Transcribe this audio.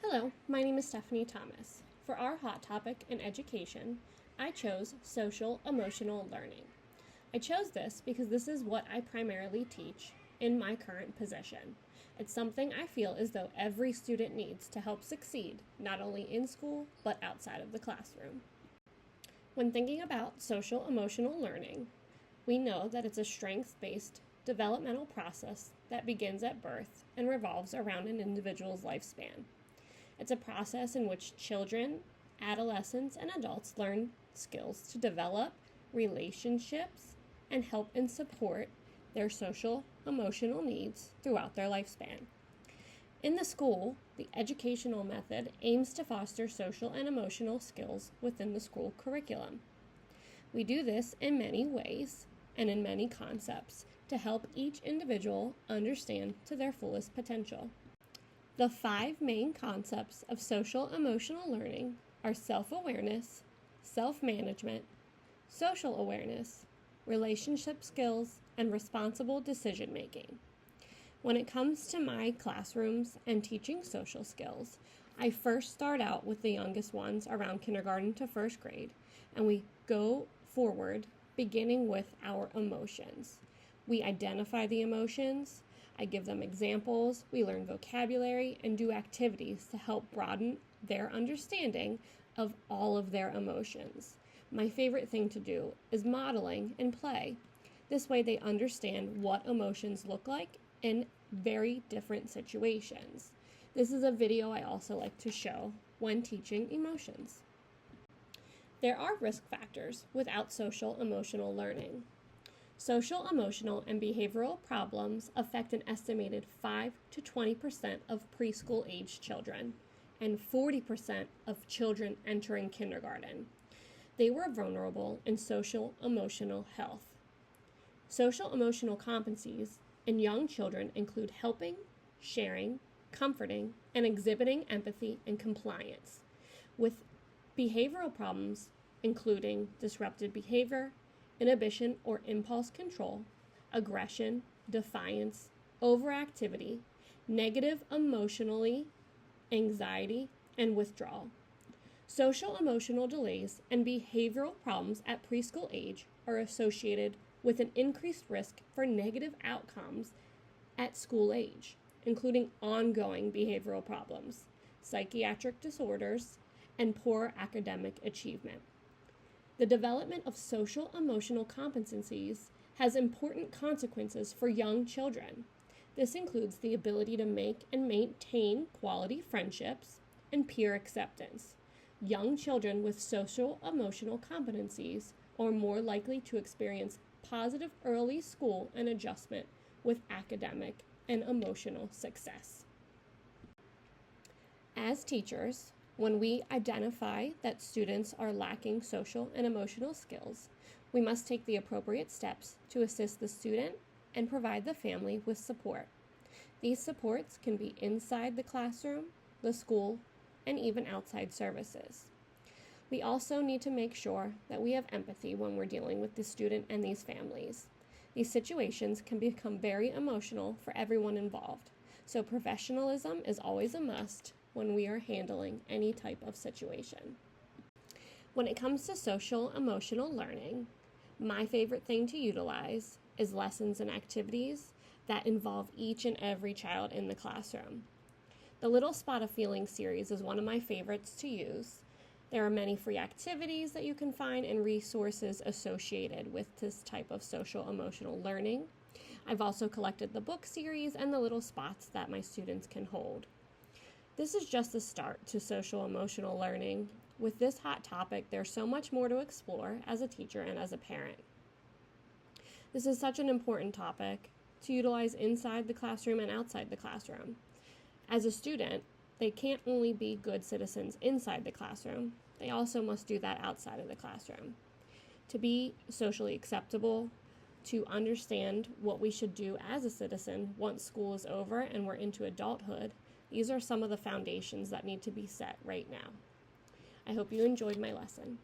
Hello, my name is Stephanie Thomas. For our hot topic in education, I chose social emotional learning. I chose this because this is what I primarily teach in my current position. It's something I feel as though every student needs to help succeed, not only in school, but outside of the classroom. When thinking about social emotional learning, we know that it's a strengths-based developmental process that begins at birth and revolves around an individual's lifespan. It's a process in which children, adolescents, and adults learn skills to develop relationships and help and support their social emotional needs throughout their lifespan. In the school, the educational method aims to foster social and emotional skills within the school curriculum. We do this in many ways and in many concepts to help each individual understand to their fullest potential. The 5 main concepts of social emotional learning are self-awareness, self-management, social awareness, relationship skills, and responsible decision-making. When it comes to my classrooms and teaching social skills, I first start out with the youngest ones around kindergarten to first grade, and we go forward beginning with our emotions. We identify the emotions, I give them examples, we learn vocabulary, and do activities to help broaden their understanding of all of their emotions. My favorite thing to do is modeling and play. This way they understand what emotions look like in very different situations. This is a video I also like to show when teaching emotions. There are risk factors without social emotional learning. Social, emotional, and behavioral problems affect an estimated 5 to 20% of preschool-age children and 40% of children entering kindergarten. They were vulnerable in social emotional health. Social emotional competencies in young children include helping, sharing, comforting, and exhibiting empathy and compliance, with behavioral problems including disrupted behavior, inhibition or impulse control, aggression, defiance, overactivity, negative emotionally, anxiety, and withdrawal. Social emotional delays and behavioral problems at preschool age are associated with an increased risk for negative outcomes at school age, including ongoing behavioral problems, psychiatric disorders, and poor academic achievement. The development of social emotional competencies has important consequences for young children. This includes the ability to make and maintain quality friendships and peer acceptance. Young children with social emotional competencies are more likely to experience positive early school and adjustment with academic and emotional success. As teachers, when we identify that students are lacking social and emotional skills, we must take the appropriate steps to assist the student and provide the family with support. These supports can be inside the classroom, the school, and even outside services. We also need to make sure that we have empathy when we're dealing with the student and these families. These situations can become very emotional for everyone involved, so professionalism is always a must when we are handling any type of situation. When it comes to social emotional learning, my favorite thing to utilize is lessons and activities that involve each and every child in the classroom. The Little Spot of Feeling series is one of my favorites to use. There are many free activities that you can find and resources associated with this type of social emotional learning. I've also collected the book series and the little spots that my students can hold. This is just the start to social emotional learning. With this hot topic, there's so much more to explore as a teacher and as a parent. This is such an important topic to utilize inside the classroom and outside the classroom. As a student, they can't only be good citizens inside the classroom, they also must do that outside of the classroom. To be socially acceptable, to understand what we should do as a citizen once school is over and we're into adulthood, these are some of the foundations that need to be set right now. I hope you enjoyed my lesson.